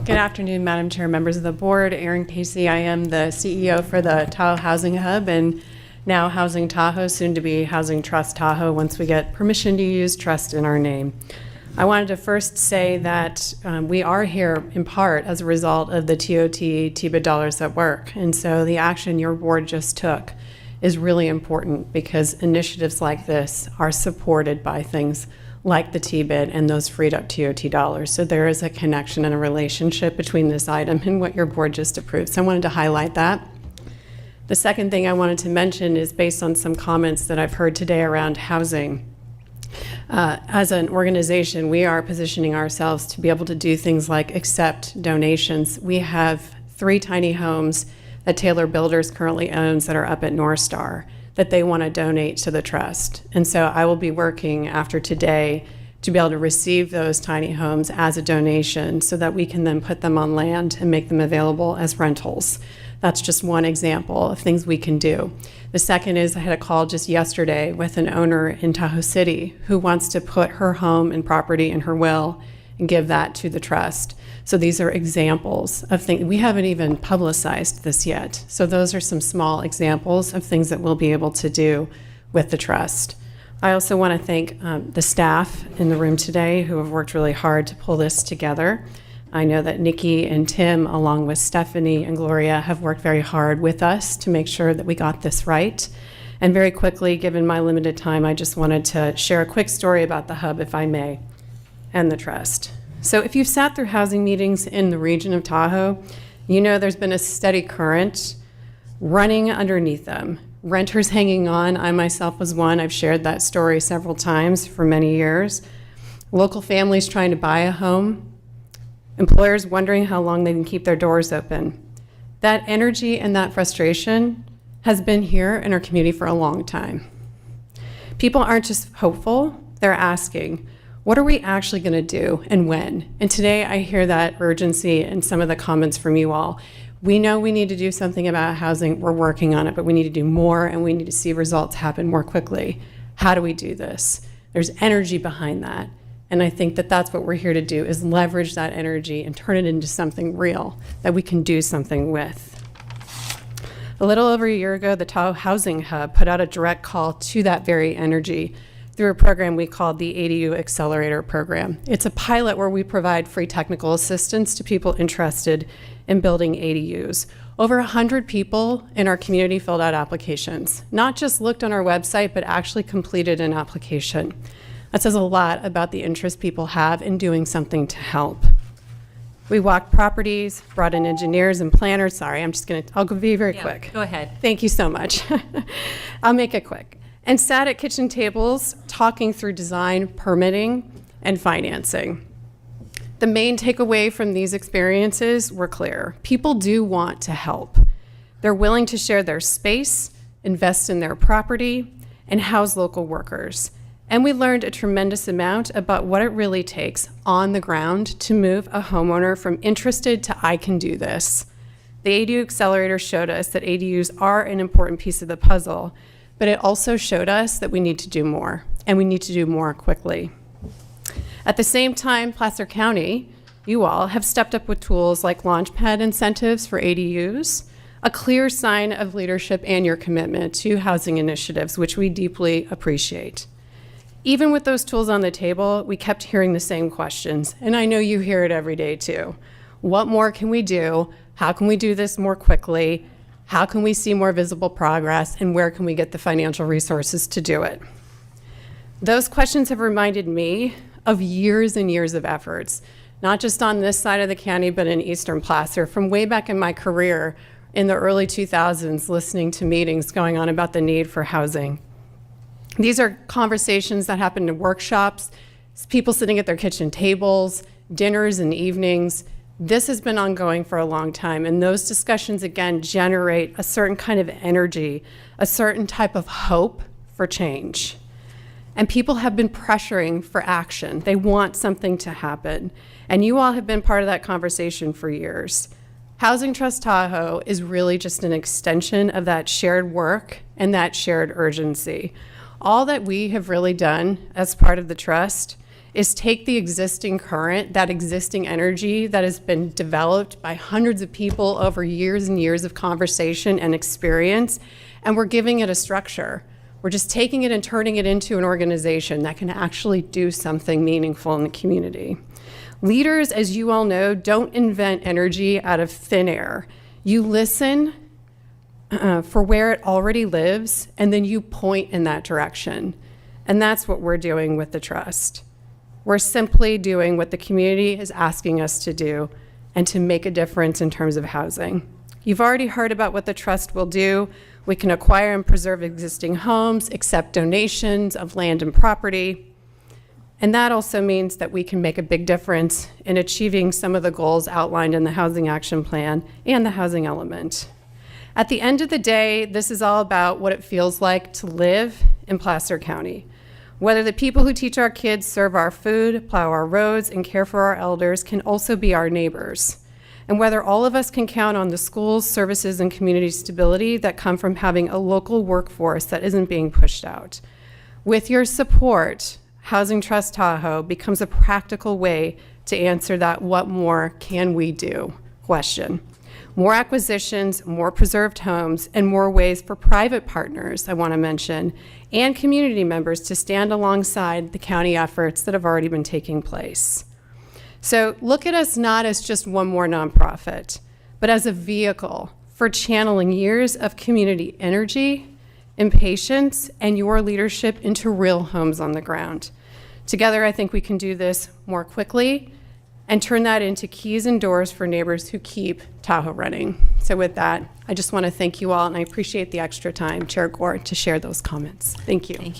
Good afternoon, Madam Chair, members of the board. Erin Casey, I am the CEO for the Tahoe Housing Hub and now Housing Tahoe, soon to be Housing Trust Tahoe once we get permission to use trust in our name. I wanted to first say that we are here in part as a result of the TOT TBID dollars at work. And so the action your board just took is really important because initiatives like this are supported by things like the TBID and those freed up TOT dollars. So there is a connection and a relationship between this item and what your board just approved. So I wanted to highlight that. The second thing I wanted to mention is based on some comments that I've heard today around housing. As an organization, we are positioning ourselves to be able to do things like accept donations. We have 3 tiny homes that Taylor Builders currently owns that are up at North Star that they want to donate to the trust. And so I will be working after today to be able to receive those tiny homes as a donation so that we can then put them on land and make them available as rentals. That's just one example of things we can do. The second is I had a call just yesterday with an owner in Tahoe City who wants to put her home and property in her will and give that to the trust. So these are examples of things. We haven't even publicized this yet. So those are some small examples of things that we'll be able to do with the trust. I also want to thank the staff in the room today who have worked really hard to pull this together. I know that Nikki and Tim, along with Stephanie and Gloria, have worked very hard with us to make sure that we got this right. And very quickly, given my limited time, I just wanted to share a quick story about the hub, if I may, and the trust. So if you've sat through housing meetings in the region of Tahoe, you know there's been a steady current running underneath them. Renters hanging on. I myself was one. I've shared that story several times for many years. Local families trying to buy a home. Employers wondering how long they can keep their doors open. That energy and that frustration has been here in our community for a long time. People aren't just hopeful, they're asking, what are we actually going to do and when? And today I hear that urgency in some of the comments from you all. We know we need to do something about housing, we're working on it, but we need to do more and we need to see results happen more quickly. How do we do this? There's energy behind that. And I think that that's what we're here to do, is leverage that energy and turn it into something real that we can do something with. A little over a year ago, the Tahoe Housing Hub put out a direct call to that very energy through a program we called the ADU Accelerator Program. It's a pilot where we provide free technical assistance to people interested in building ADUs. Over 100 people in our community filled out applications, not just looked on our website, but actually completed an application. That says a lot about the interest people have in doing something to help. We walked properties, brought in engineers and planners. Sorry, I'll be very quick. Go ahead. Thank you so much. I'll make it quick. And sat at kitchen tables talking through design, permitting, and financing. The main takeaway from these experiences were clear. People do want to help. They're willing to share their space, invest in their property, and house local workers. And we learned a tremendous amount about what it really takes on the ground to move a homeowner from interested to I can do this. The ADU Accelerator showed us that ADUs are an important piece of the puzzle, but it also showed us that we need to do more, and we need to do more quickly. At the same time, Placer County, you all, have stepped up with tools like Launchpad incentives for ADUs, a clear sign of leadership and your commitment to housing initiatives, which we deeply appreciate. Even with those tools on the table, we kept hearing the same questions, and I know you hear it every day too. What more can we do? How can we do this more quickly? How can we see more visible progress, and where can we get the financial resources to do it? Those questions have reminded me of years and years of efforts, not just on this side of the county, but in Eastern Placer, from way back in my career in the early 2000s, listening to meetings going on about the need for housing. These are conversations that happen in workshops, people sitting at their kitchen tables, dinners and evenings. This has been ongoing for a long time, and those discussions, again, generate a certain kind of energy, a certain type of hope for change. And people have been pressuring for action. They want something to happen, and you all have been part of that conversation for years. Housing Trust Tahoe is really just an extension of that shared work and that shared urgency. All that we have really done as part of the trust is take the existing current, that existing energy that has been developed by hundreds of people over years and years of conversation and experience, and we're giving it a structure. We're just taking it and turning it into an organization that can actually do something meaningful in the community. Leaders, as you all know, don't invent energy out of thin air. You listen for where it already lives, and then you point in that direction. And that's what we're doing with the trust. We're simply doing what the community is asking us to do and to make a difference in terms of housing. You've already heard about what the trust will do. We can acquire and preserve existing homes, accept donations of land and property. And that also means that we can make a big difference in achieving some of the goals outlined in the Housing Action Plan and the housing element. At the end of the day, this is all about what it feels like to live in Placer County. Whether the people who teach our kids, serve our food, plow our roads, and care for our elders can also be our neighbors. And whether all of us can count on the schools, services, and community stability that come from having a local workforce that isn't being pushed out. With your support, Housing Trust Tahoe becomes a practical way to answer that "what more can we do" question. More acquisitions, more preserved homes, and more ways for private partners, I want to mention, and community members to stand alongside the county efforts that have already been taking place. So look at us not as just one more nonprofit, but as a vehicle for channeling years of community energy, impatience, and your leadership into real homes on the ground. Together, I think we can do this more quickly and turn that into keys and doors for neighbors who keep Tahoe running. So with that, I just want to thank you all, and I appreciate the extra time, Chair Gore, to share those comments. Thank you. Thank you.